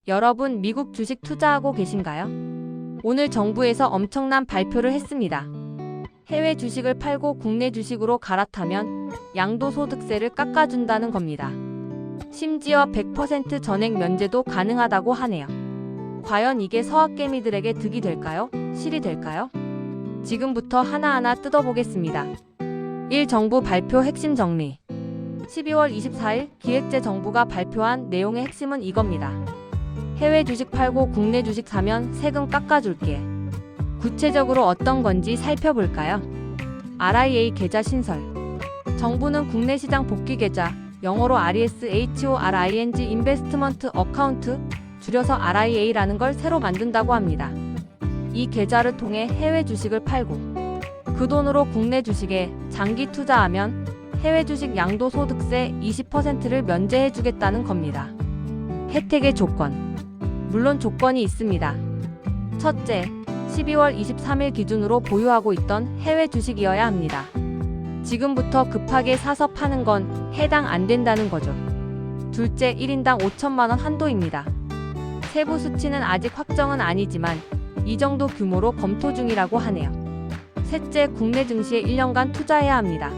여러분, 미국 주식 투자하고 계신가요? 오늘 정부에서 엄청난 발표를 했습니다. 해외 주식을 팔고 국내 주식으로 갈아타면 양도소득세를 깎아준다는 겁니다. 심지어 100% 전액 면제도 가능하다고 하네요. 과연 이게 서학개미들에게 득이 될까요? 실이 될까요? 지금부터 하나하나 뜯어보겠습니다. 1. 정부 발표 핵심 정리. 12월 24일 기획재정부가 발표한 내용의 핵심은 이겁니다. 해외 주식 팔고 국내 주식 사면 세금 깎아줄게. 구체적으로 어떤 건지 살펴볼까요? RIA 계좌 신설. 정부는 국내 시장 복귀 계좌, 영어로 RESHORING 인베스트먼트 어카운트, 줄여서 RIA라는 걸 새로 만든다고 합니다. 이 계좌를 통해 해외 주식을 팔고 그 돈으로 국내 주식에 장기 투자하면 해외 주식 양도소득세 20%를 면제해주겠다는 겁니다. 혜택의 조건. 물론 조건이 있습니다. 첫째, 12월 23일 기준으로 보유하고 있던 해외 주식이어야 합니다. 지금부터 급하게 사서 파는 건 해당 안 된다는 거죠. 둘째, 1인당 5천만 원 한도입니다. 세부 수치는 아직 확정은 아니지만 이 정도 규모로 검토 중이라고 하네요. 셋째, 국내 증시에 1년간 투자해야 합니다.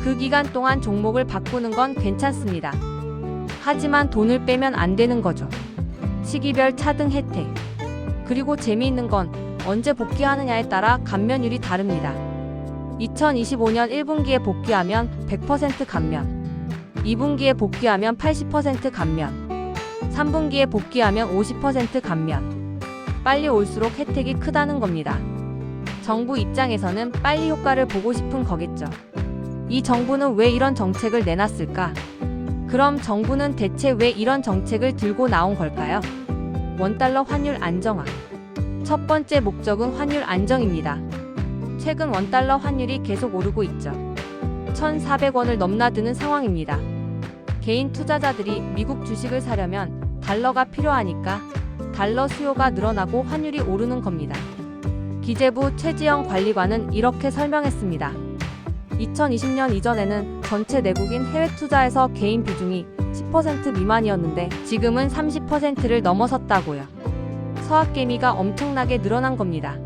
그 기간 동안 종목을 바꾸는 건 괜찮습니다. 하지만 돈을 빼면 안 되는 거죠. 시기별 차등 혜택. 그리고 재미있는 건 언제 복귀하느냐에 따라 감면율이 다릅니다. 2025년 1분기에 복귀하면 100% 감면, 2분기에 복귀하면 80% 감면, 3분기에 복귀하면 50% 감면. 빨리 올수록 혜택이 크다는 겁니다. 정부 입장에서는 빨리 효과를 보고 싶은 거겠죠. 이 정부는 왜 이런 정책을 내놨을까? 그럼 정부는 대체 왜 이런 정책을 들고 나온 걸까요? 원달러 환율 안정화. 첫 번째 목적은 환율 안정입니다. 최근 원달러 환율이 계속 오르고 있죠. 1,400원을 넘나드는 상황입니다. 개인 투자자들이 미국 주식을 사려면 달러가 필요하니까 달러 수요가 늘어나고 환율이 오르는 겁니다. 기재부 최지영 관리관은 이렇게 설명했습니다. 2020년 이전에는 전체 내국인 해외 투자에서 개인 비중이 10% 미만이었는데 지금은 30%를 넘어섰다고요. 서학개미가 엄청나게 늘어난 겁니다.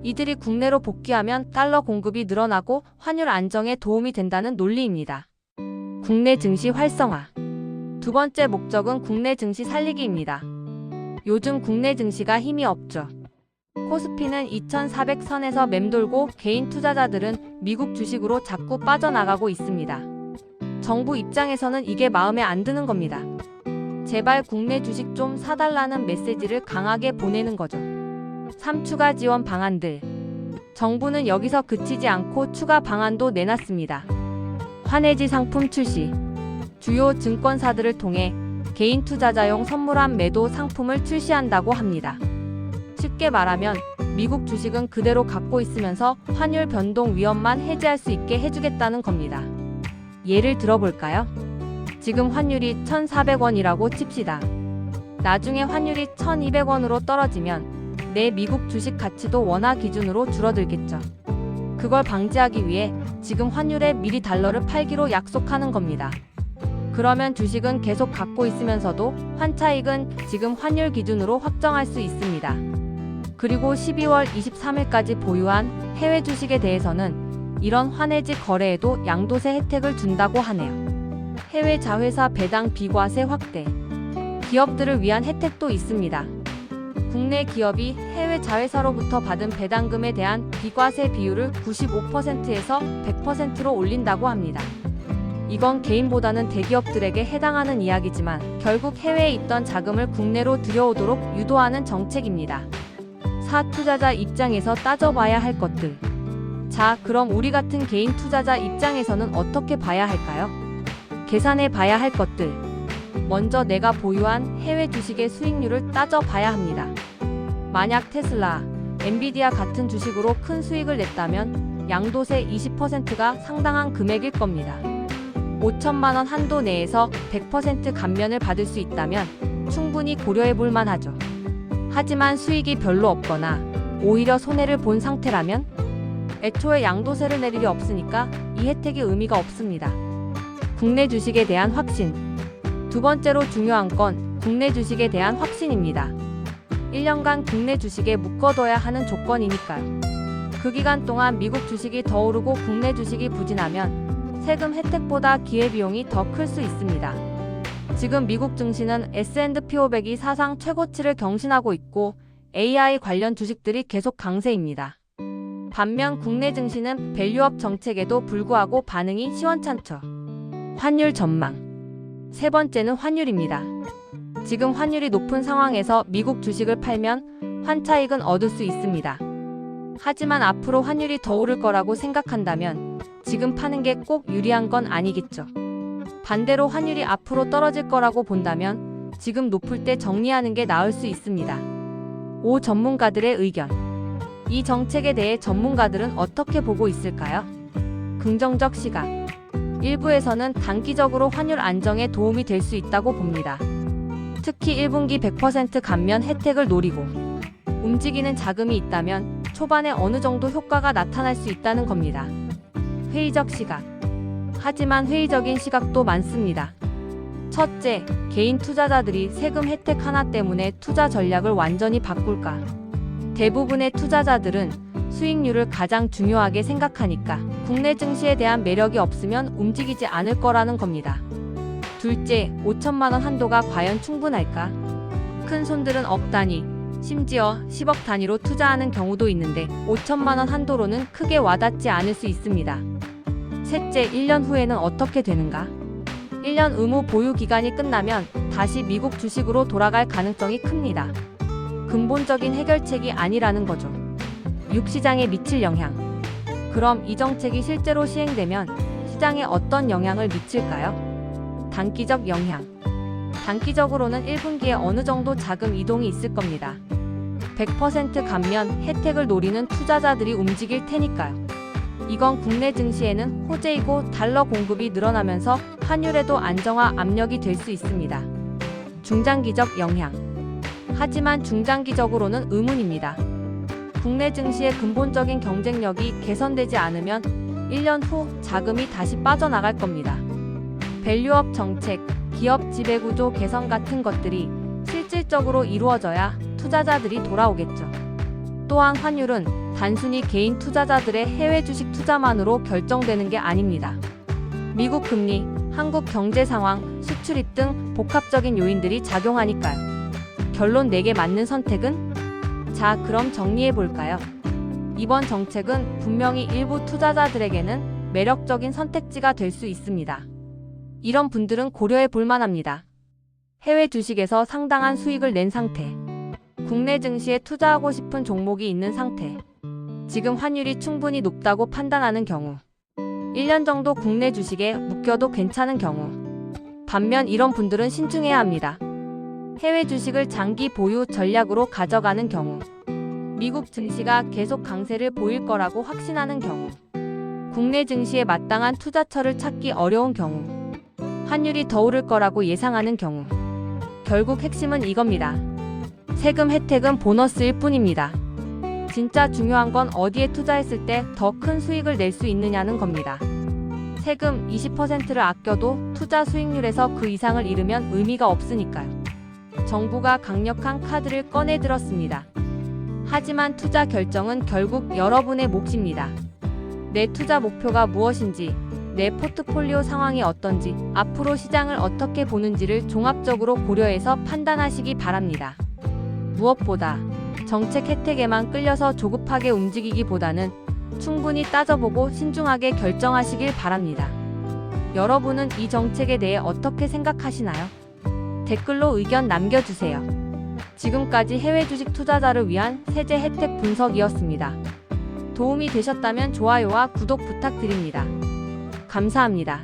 이들이 국내로 복귀하면 달러 공급이 늘어나고 환율 안정에 도움이 된다는 논리입니다. 국내 증시 활성화. 두 번째 목적은 국내 증시 살리기입니다. 요즘 국내 증시가 힘이 없죠. 코스피는 2,400선에서 맴돌고 개인 투자자들은 미국 주식으로 자꾸 빠져나가고 있습니다. 정부 입장에서는 이게 마음에 안 드는 겁니다. 제발 국내 주식 좀 사달라는 메시지를 강하게 보내는 거죠. 3. 추가 지원 방안들. 정부는 여기서 그치지 않고 추가 방안도 내놨습니다. 환해지 상품 출시. 주요 증권사들을 통해 개인 투자자용 선물한 매도 상품을 출시한다고 합니다. 쉽게 말하면 미국 주식은 그대로 갖고 있으면서 환율 변동 위험만 해지할 수 있게 해주겠다는 겁니다. 예를 들어볼까요? 지금 환율이 1,400원이라고 칩시다. 나중에 환율이 1,200원으로 떨어지면 내 미국 주식 가치도 원화 기준으로 줄어들겠죠. 그걸 방지하기 위해 지금 환율에 미리 달러를 팔기로 약속하는 겁니다. 그러면 주식은 계속 갖고 있으면서도 환차익은 지금 환율 기준으로 확정할 수 있습니다. 그리고 12월 23일까지 보유한 해외 주식에 대해서는 이런 환해지 거래에도 양도세 혜택을 준다고 하네요. 해외 자회사 배당 비과세 확대. 기업들을 위한 혜택도 있습니다. 국내 기업이 해외 자회사로부터 받은 배당금에 대한 비과세 비율을 95%에서 100%로 올린다고 합니다. 이건 개인보다는 대기업들에게 해당하는 이야기지만 결국 해외에 있던 자금을 국내로 들여오도록 유도하는 정책입니다. 4. 투자자 입장에서 따져봐야 할 것들. 자, 그럼 우리 같은 개인 투자자 입장에서는 어떻게 봐야 할까요? 계산해 봐야 할 것들. 먼저 내가 보유한 해외 주식의 수익률을 따져봐야 합니다. 만약 테슬라, 엔비디아 같은 주식으로 큰 수익을 냈다면 양도세 20%가 상당한 금액일 겁니다. 5천만 원 한도 내에서 100% 감면을 받을 수 있다면 충분히 고려해 볼 만하죠. 하지만 수익이 별로 없거나 오히려 손해를 본 상태라면 애초에 양도세를 낼 일이 없으니까 이 혜택이 의미가 없습니다. 국내 주식에 대한 확신. 두 번째로 중요한 건 국내 주식에 대한 확신입니다. 1년간 국내 주식에 묶어둬야 하는 조건이니까요. 그 기간 동안 미국 주식이 더 오르고 국내 주식이 부진하면 세금 혜택보다 기회비용이 더 클 수 있습니다. 지금 미국 증시는 S&P 500이 사상 최고치를 경신하고 있고 AI 관련 주식들이 계속 강세입니다. 반면 국내 증시는 밸류업 정책에도 불구하고 반응이 시원찮죠. 환율 전망. 세 번째는 환율입니다. 지금 환율이 높은 상황에서 미국 주식을 팔면 환차익은 얻을 수 있습니다. 하지만 앞으로 환율이 더 오를 거라고 생각한다면 지금 파는 게 꼭 유리한 건 아니겠죠. 반대로 환율이 앞으로 떨어질 거라고 본다면 지금 높을 때 정리하는 게 나을 수 있습니다. 5. 전문가들의 의견. 이 정책에 대해 전문가들은 어떻게 보고 있을까요? 긍정적 시각. 일부에서는 단기적으로 환율 안정에 도움이 될 수 있다고 봅니다. 특히 1분기 100% 감면 혜택을 노리고 움직이는 자금이 있다면 초반에 어느 정도 효과가 나타날 수 있다는 겁니다. 회의적 시각. 하지만 회의적인 시각도 많습니다. 첫째, 개인 투자자들이 세금 혜택 하나 때문에 투자 전략을 완전히 바꿀까? 대부분의 투자자들은 수익률을 가장 중요하게 생각하니까 국내 증시에 대한 매력이 없으면 움직이지 않을 거라는 겁니다. 둘째, 5천만 원 한도가 과연 충분할까? 큰 손들은 억 단위, 심지어 10억 단위로 투자하는 경우도 있는데 5천만 원 한도로는 크게 와닿지 않을 수 있습니다. 셋째, 1년 후에는 어떻게 되는가? 1년 의무 보유 기간이 끝나면 다시 미국 주식으로 돌아갈 가능성이 큽니다. 근본적인 해결책이 아니라는 거죠. 6. 시장에 미칠 영향. 그럼 이 정책이 실제로 시행되면 시장에 어떤 영향을 미칠까요? 단기적 영향. 단기적으로는 1분기에 어느 정도 자금 이동이 있을 겁니다. 100% 감면 혜택을 노리는 투자자들이 움직일 테니까요. 이건 국내 증시에는 호재이고 달러 공급이 늘어나면서 환율에도 안정화 압력이 될 수 있습니다. 중장기적 영향. 하지만 중장기적으로는 의문입니다. 국내 증시의 근본적인 경쟁력이 개선되지 않으면 1년 후 자금이 다시 빠져나갈 겁니다. 밸류업 정책, 기업 지배구조 개선 같은 것들이 실질적으로 이루어져야 투자자들이 돌아오겠죠. 또한 환율은 단순히 개인 투자자들의 해외 주식 투자만으로 결정되는 게 아닙니다. 미국 금리, 한국 경제 상황, 수출입 등 복합적인 요인들이 작용하니까요. 결론 내게 맞는 선택은? 자, 그럼 정리해 볼까요? 이번 정책은 분명히 일부 투자자들에게는 매력적인 선택지가 될 수 있습니다. 이런 분들은 고려해 볼 만합니다. 해외 주식에서 상당한 수익을 낸 상태, 국내 증시에 투자하고 싶은 종목이 있는 상태, 지금 환율이 충분히 높다고 판단하는 경우, 1년 정도 국내 주식에 묶여도 괜찮은 경우. 반면 이런 분들은 신중해야 합니다. 해외 주식을 장기 보유 전략으로 가져가는 경우, 미국 증시가 계속 강세를 보일 거라고 확신하는 경우, 국내 증시에 마땅한 투자처를 찾기 어려운 경우, 환율이 더 오를 거라고 예상하는 경우. 결국 핵심은 이겁니다. 세금 혜택은 보너스일 뿐입니다. 진짜 중요한 건 어디에 투자했을 때 더 큰 수익을 낼 수 있느냐는 겁니다. 세금 20%를 아껴도 투자 수익률에서 그 이상을 잃으면 의미가 없으니까요. 정부가 강력한 카드를 꺼내 들었습니다. 하지만 투자 결정은 결국 여러분의 몫입니다. 내 투자 목표가 무엇인지, 내 포트폴리오 상황이 어떤지, 앞으로 시장을 어떻게 보는지를 종합적으로 고려해서 판단하시기 바랍니다. 무엇보다 정책 혜택에만 끌려서 조급하게 움직이기보다는 충분히 따져보고 신중하게 결정하시길 바랍니다. 여러분은 이 정책에 대해 어떻게 생각하시나요? 댓글로 의견 남겨주세요. 지금까지 해외 주식 투자자를 위한 세제 혜택 분석이었습니다. 도움이 되셨다면 좋아요와 구독 부탁드립니다. 감사합니다.